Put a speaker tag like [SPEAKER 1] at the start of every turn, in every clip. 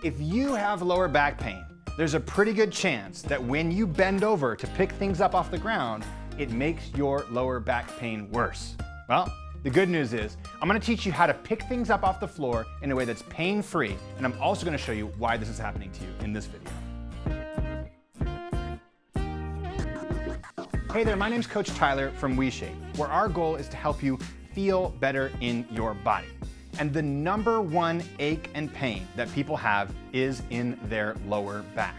[SPEAKER 1] If you have lower back pain, there's a pretty good chance that when you bend over to pick things up off the ground, it makes your lower back pain worse. Well, the good news is I'm gonna teach you how to pick things up off the floor in a way that's pain-free, and I'm also gonna show you why this is happening to you in this video. Hey there, my name's Coach Tyler from WeShape, where our goal is to help you feel better in your body. And the number one ache and pain that people have is in their lower back.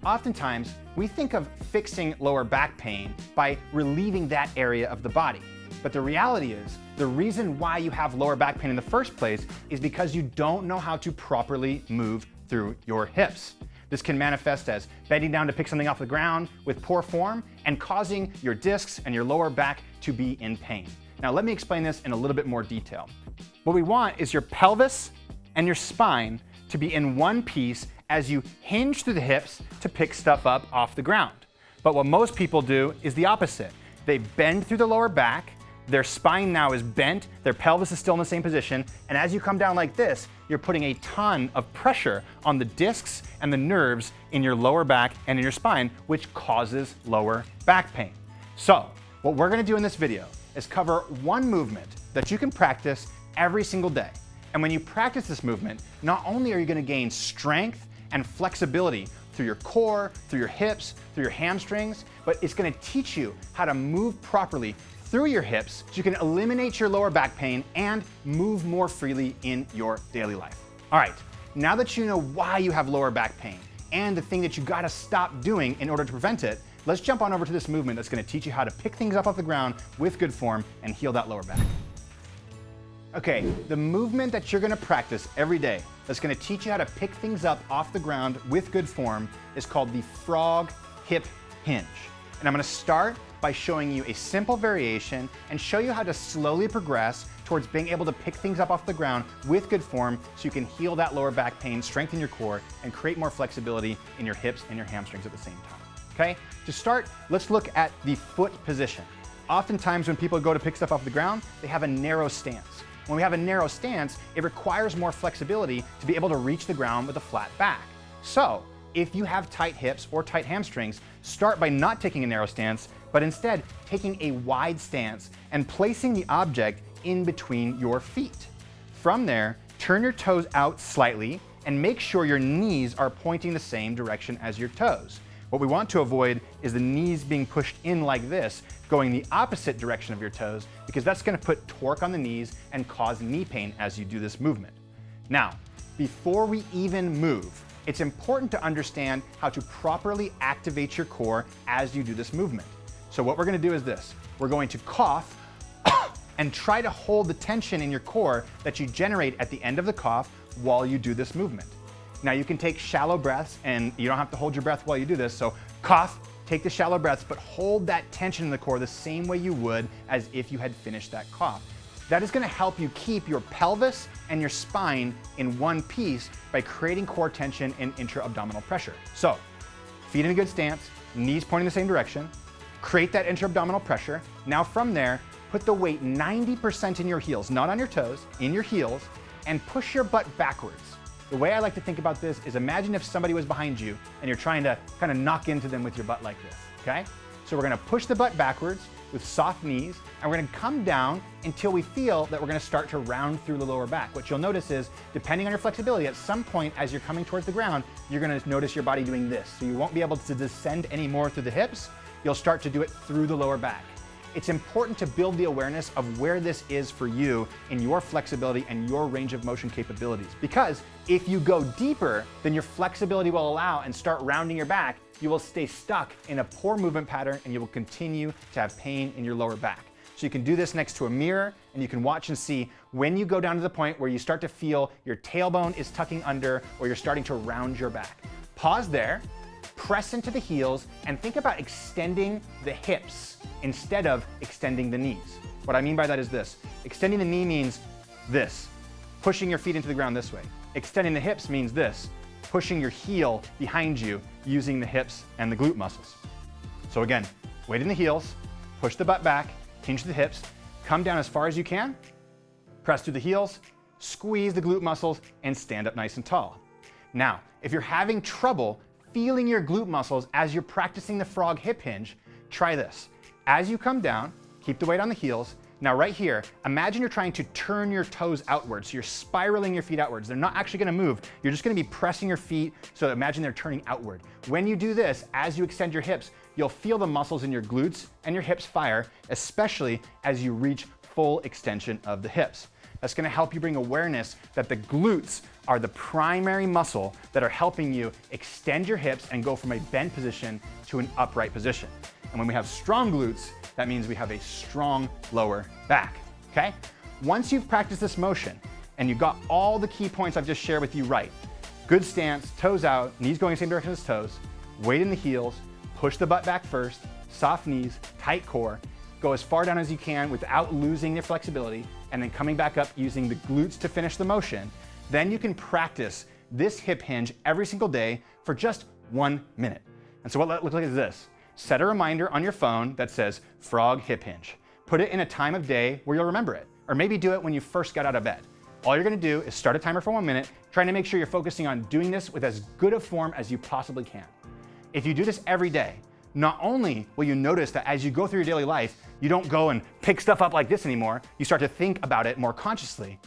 [SPEAKER 1] Oftentimes, we think of fixing lower back pain by relieving that area of the body. But the reality is, the reason why you have lower back pain in the first place is because you don't know how to properly move through your hips. This can manifest as bending down to pick something off the ground with poor form and causing your discs and your lower back to be in pain. Now, let me explain this in a little bit more detail. What we want is your pelvis and your spine to be in one piece as you hinge through the hips to pick stuff up off the ground. But what most people do is the opposite. They bend through the lower back, their spine now is bent, their pelvis is still in the same position, and as you come down like this, you're putting a ton of pressure on the discs and the nerves in your lower back and in your spine, which causes lower back pain. So, what we're gonna do in this video is cover one movement that you can practice every single day. And when you practice this movement, not only are you gonna gain strength and flexibility through your core, through your hips, through your hamstrings, but it's gonna teach you how to move properly through your hips so you can eliminate your lower back pain and move more freely in your daily life. All right, now that you know why you have lower back pain and the thing that you gotta stop doing in order to prevent it, let's jump on over to this movement that's gonna teach you how to pick things up off the ground with good form and heal that lower back. Okay, the movement that you're gonna practice every day that's gonna teach you how to pick things up off the ground with good form is called the frog hip hinge. And I'm gonna start by showing you a simple variation and show you how to slowly progress towards being able to pick things up off the ground with good form so you can heal that lower back pain, strengthen your core, and create more flexibility in your hips and your hamstrings at the same time. Okay? To start, let's look at the foot position. Oftentimes when people go to pick stuff off the ground, they have a narrow stance. When we have a narrow stance, it requires more flexibility to be able to reach the ground with a flat back. So, if you have tight hips or tight hamstrings, start by not taking a narrow stance, but instead taking a wide stance and placing the object in between your feet. From there, turn your toes out slightly and make sure your knees are pointing the same direction as your toes. What we want to avoid is the knees being pushed in like this, going the opposite direction of your toes, because that's gonna put torque on the knees and cause knee pain as you do this movement. Now, before we even move, it's important to understand how to properly activate your core as you do this movement. So what we're gonna do is this. We're going to cough and try to hold the tension in your core that you generate at the end of the cough while you do this movement. Now you can take shallow breaths and you don't have to hold your breath while you do this. So cough, take the shallow breaths, but hold that tension in the core the same way you would as if you had finished that cough. That is gonna help you keep your pelvis and your spine in one piece by creating core tension and intra-abdominal pressure. So, feet in a good stance, knees pointing the same direction, create that intra-abdominal pressure. Now from there, put the weight 90% in your heels, not on your toes, in your heels, and push your butt backwards. The way I like to think about this is imagine if somebody was behind you and you're trying to kind of knock into them with your butt like this, okay? So we're gonna push the butt backwards with soft knees, and we're gonna come down until we feel that we're gonna start to round through the lower back. What you'll notice is, depending on your flexibility, at some point as you're coming towards the ground, you're gonna notice your body doing this. So you won't be able to descend anymore through the hips, you'll start to do it through the lower back. It's important to build the awareness of where this is for you in your flexibility and your range of motion capabilities. Because if you go deeper than your flexibility will allow and start rounding your back, you will stay stuck in a poor movement pattern and you will continue to have pain in your lower back. So you can do this next to a mirror and you can watch and see when you go down to the point where you start to feel your tailbone is tucking under or you're starting to round your back. Pause there, press into the heels, and think about extending the hips instead of extending the knees. What I mean by that is this. Extending the knee means this, pushing your feet into the ground this way. Extending the hips means this, pushing your heel behind you using the hips and the glute muscles. So again, weight in the heels, push the butt back, hinge the hips, come down as far as you can, press through the heels, squeeze the glute muscles, and stand up nice and tall. Now, if you're having trouble feeling your glute muscles as you're practicing the frog hip hinge, try this. As you come down, keep the weight on the heels. Now right here, imagine you're trying to turn your toes outwards. So you're spiraling your feet outwards. They're not actually gonna move. You're just gonna be pressing your feet, so imagine they're turning outward. When you do this, as you extend your hips, you'll feel the muscles in your glutes and your hips fire, especially as you reach full extension of the hips. That's gonna help you bring awareness that the glutes are the primary muscle that are helping you extend your hips and go from a bent position to an upright position. And when we have strong glutes, that means we have a strong lower back, okay? Once you've practiced this motion and you've got all the key points I've just shared with you right, good stance, toes out, knees going the same direction as toes, weight in the heels, push the butt back first, soft knees, tight core, go as far down as you can without losing your flexibility, and then coming back up using the glutes to finish the motion, then you can practice this hip hinge every single day for just 1 minute. And so what it looks like is this. Set a reminder on your phone that says frog hip hinge. Put it in a time of day where you'll remember it, or maybe do it when you first got out of bed. All you're gonna do is start a timer for 1 minute, trying to make sure you're focusing on doing this with as good a form as you possibly can. If you do this every day, not only will you notice that as you go through your daily life, you don't go and pick stuff up like this anymore, you start to think about it more consciously,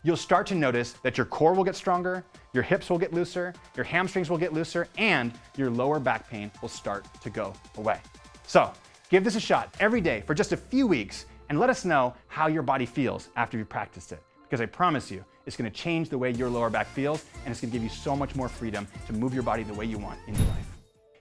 [SPEAKER 1] you'll start to notice that your core will get stronger, your hips will get looser, your hamstrings will get looser, and your lower back pain will start to go away. So give this a shot every day for just a few weeks and let us know how your body feels after you've practiced it. Because I promise you, it's gonna change the way your lower back feels, and it's gonna give you so much more freedom to move your body the way you want in your life.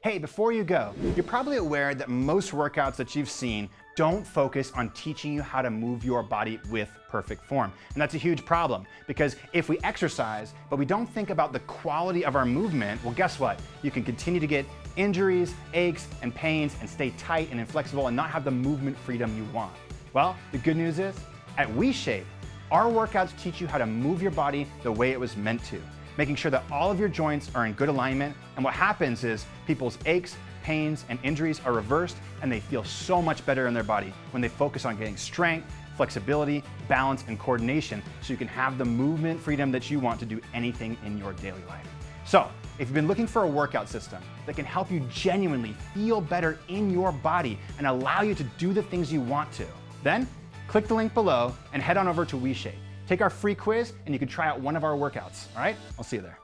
[SPEAKER 1] Hey, before you go, you're probably aware that most workouts that you've seen don't focus on teaching you how to move your body with perfect form. And that's a huge problem, because if we exercise, but we don't think about the quality of our movement, well, guess what? You can continue to get injuries, aches, and pains, and stay tight and inflexible and not have the movement freedom you want. Well, the good news is, at WeShape, our workouts teach you how to move your body the way it was meant to, making sure that all of your joints are in good alignment. And what happens is people's aches, pains, and injuries are reversed, and they feel so much better in their body when they focus on getting strength, flexibility, balance, and coordination, so you can have the movement freedom that you want to do anything in your daily life. So, if you've been looking for a workout system that can help you genuinely feel better in your body and allow you to do the things you want to, then click the link below and head on over to WeShape. Take our free quiz and you can try out one of our workouts, all right? I'll see you there.